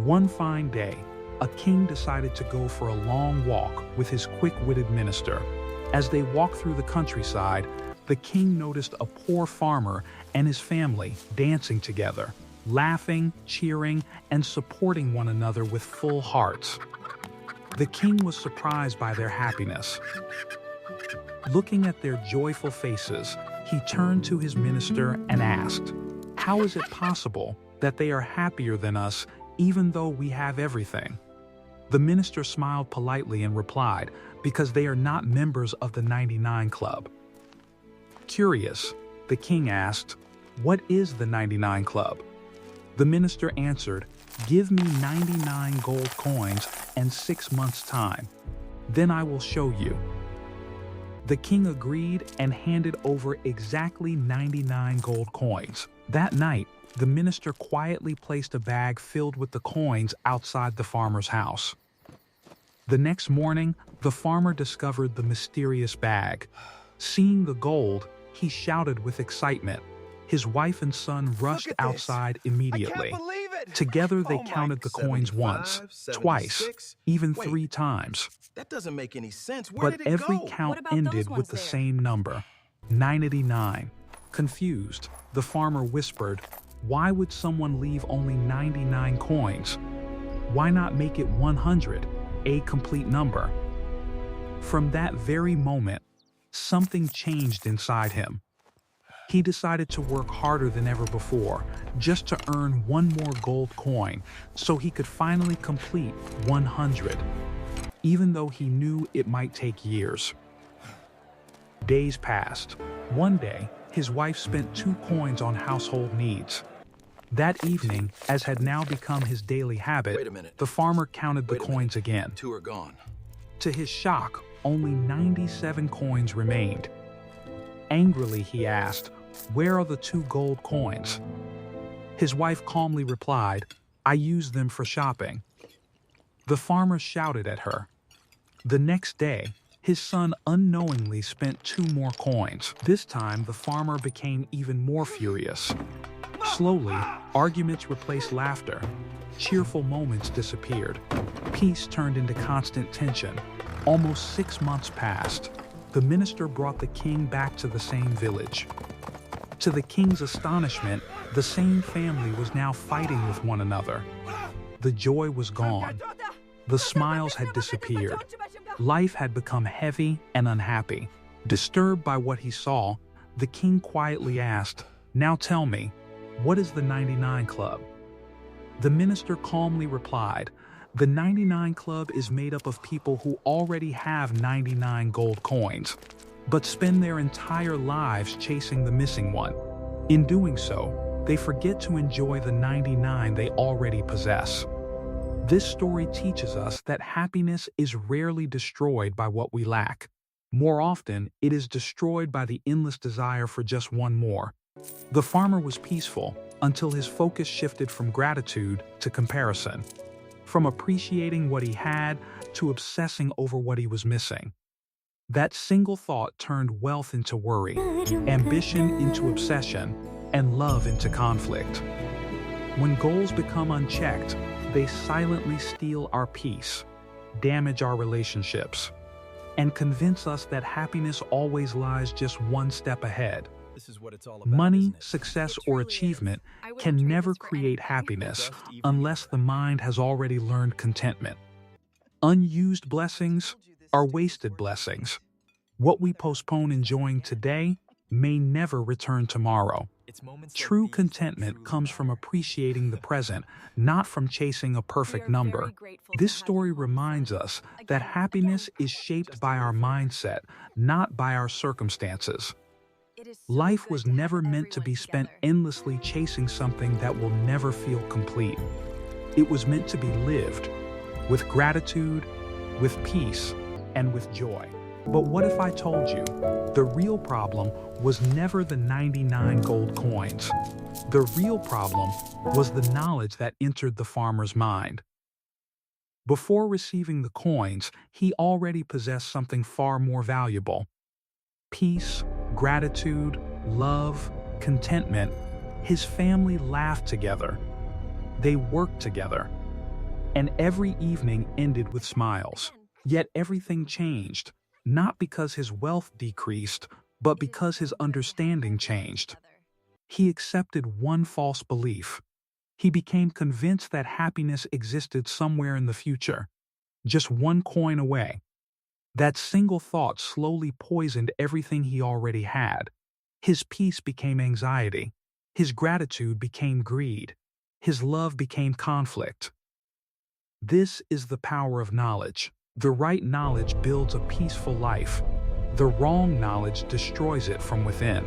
One fine day, a king decided to go for a long walk with his quick-witted minister. As they walked through the countryside, the king noticed a poor farmer and his family dancing together, laughing, cheering, and supporting one another with full hearts. The king was surprised by their happiness. Looking at their joyful faces, he turned to his minister and asked, "How is it possible that they are happier than us even though we have everything?" The minister smiled politely and replied, "Because they are not members of the 99 Club." Curious, the king asked, "What is the 99 Club?" The minister answered, "Give me 99 gold coins and 6 months' time. Then I will show you." The king agreed and handed over exactly 99 gold coins. That night, the minister quietly placed a bag filled with the coins outside the farmer's house. The next morning, the farmer discovered the mysterious bag. Seeing the gold, he shouted with excitement. His wife and son rushed outside immediately. Together they counted the coins once, twice, even 3 times. That doesn't make any sense. But every count ended with the same number, 99. Confused, the farmer whispered, "Why would someone leave only 99 coins? Why not make it 100, a complete number?" From that very moment, something changed inside him. He decided to work harder than ever before, just to earn one more gold coin, so he could finally complete 100, even though he knew it might take years. Days passed. One day, his wife spent 2 coins on household needs. That evening, as had now become his daily habit, the farmer counted the coins again. 2 are gone. To his shock, only 97 coins remained. Angrily, he asked, "Where are the 2 gold coins?" His wife calmly replied, "I used them for shopping." The farmer shouted at her. The next day, his son unknowingly spent 2 more coins. This time, the farmer became even more furious. Slowly, arguments replaced laughter. Cheerful moments disappeared. Peace turned into constant tension. Almost 6 months passed. The minister brought the king back to the same village. To the king's astonishment, the same family was now fighting with one another. The joy was gone. The smiles had disappeared. Life had become heavy and unhappy. Disturbed by what he saw, the king quietly asked, "Now tell me, what is the 99 Club?" The minister calmly replied, "The 99 Club is made up of people who already have 99 gold coins, but spend their entire lives chasing the missing one. In doing so, they forget to enjoy the 99 they already possess." This story teaches us that happiness is rarely destroyed by what we lack. More often, it is destroyed by the endless desire for just one more. The farmer was peaceful until his focus shifted from gratitude to comparison, from appreciating what he had to obsessing over what he was missing. That single thought turned wealth into worry, ambition into obsession, and love into conflict. When goals become unchecked, they silently steal our peace, damage our relationships, and convince us that happiness always lies just one step ahead. This is what it's all about. Money, success, or achievement can never create happiness unless the mind has already learned contentment. Unused blessings are wasted blessings. What we postpone enjoying today may never return tomorrow. True contentment comes from appreciating the present, not from chasing a perfect number. This story reminds us that happiness is shaped by our mindset, not by our circumstances. Life was never meant to be spent endlessly chasing something that will never feel complete. It was meant to be lived with gratitude, with peace, and with joy. But what if I told you the real problem was never the 99 gold coins? The real problem was the knowledge that entered the farmer's mind. Before receiving the coins, he already possessed something far more valuable. Peace, gratitude, love, contentment. His family laughed together. They worked together. And every evening ended with smiles. Yet everything changed, not because his wealth decreased, but because his understanding changed. He accepted one false belief. He became convinced that happiness existed somewhere in the future, just one coin away. That single thought slowly poisoned everything he already had. His peace became anxiety. His gratitude became greed. His love became conflict. This is the power of knowledge. The right knowledge builds a peaceful life. The wrong knowledge destroys it from within.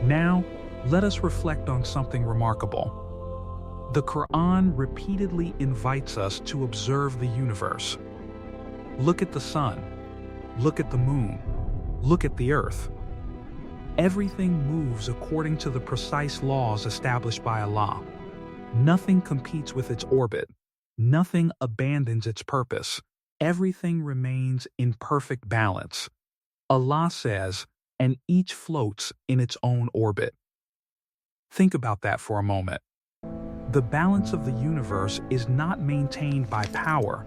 Now, let us reflect on something remarkable. The Quran repeatedly invites us to observe the universe. Look at the sun. Look at the moon. Look at the earth. Everything moves according to the precise laws established by Allah. Nothing competes with its orbit. Nothing abandons its purpose. Everything remains in perfect balance. Allah says, and each floats in its own orbit. Think about that for a moment. The balance of the universe is not maintained by power.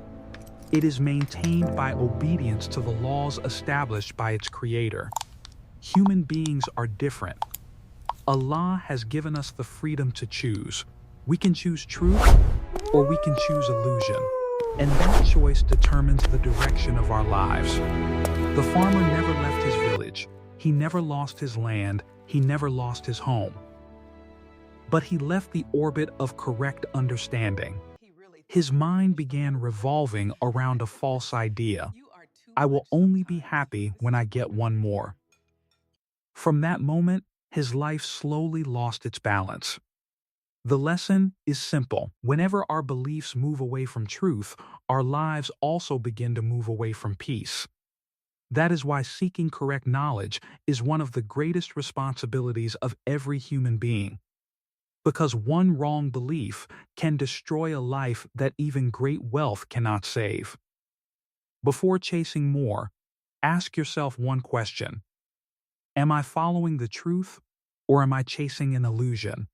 It is maintained by obedience to the laws established by its creator. Human beings are different. Allah has given us the freedom to choose. We can choose truth or we can choose illusion. And that choice determines the direction of our lives. The farmer never left his village. He never lost his land. He never lost his home. But he left the orbit of correct understanding. His mind began revolving around a false idea. I will only be happy when I get one more. From that moment, his life slowly lost its balance. The lesson is simple. Whenever our beliefs move away from truth, our lives also begin to move away from peace. That is why seeking correct knowledge is one of the greatest responsibilities of every human being. Because one wrong belief can destroy a life that even great wealth cannot save. Before chasing more, ask yourself one question. Am I following the truth or am I chasing an illusion?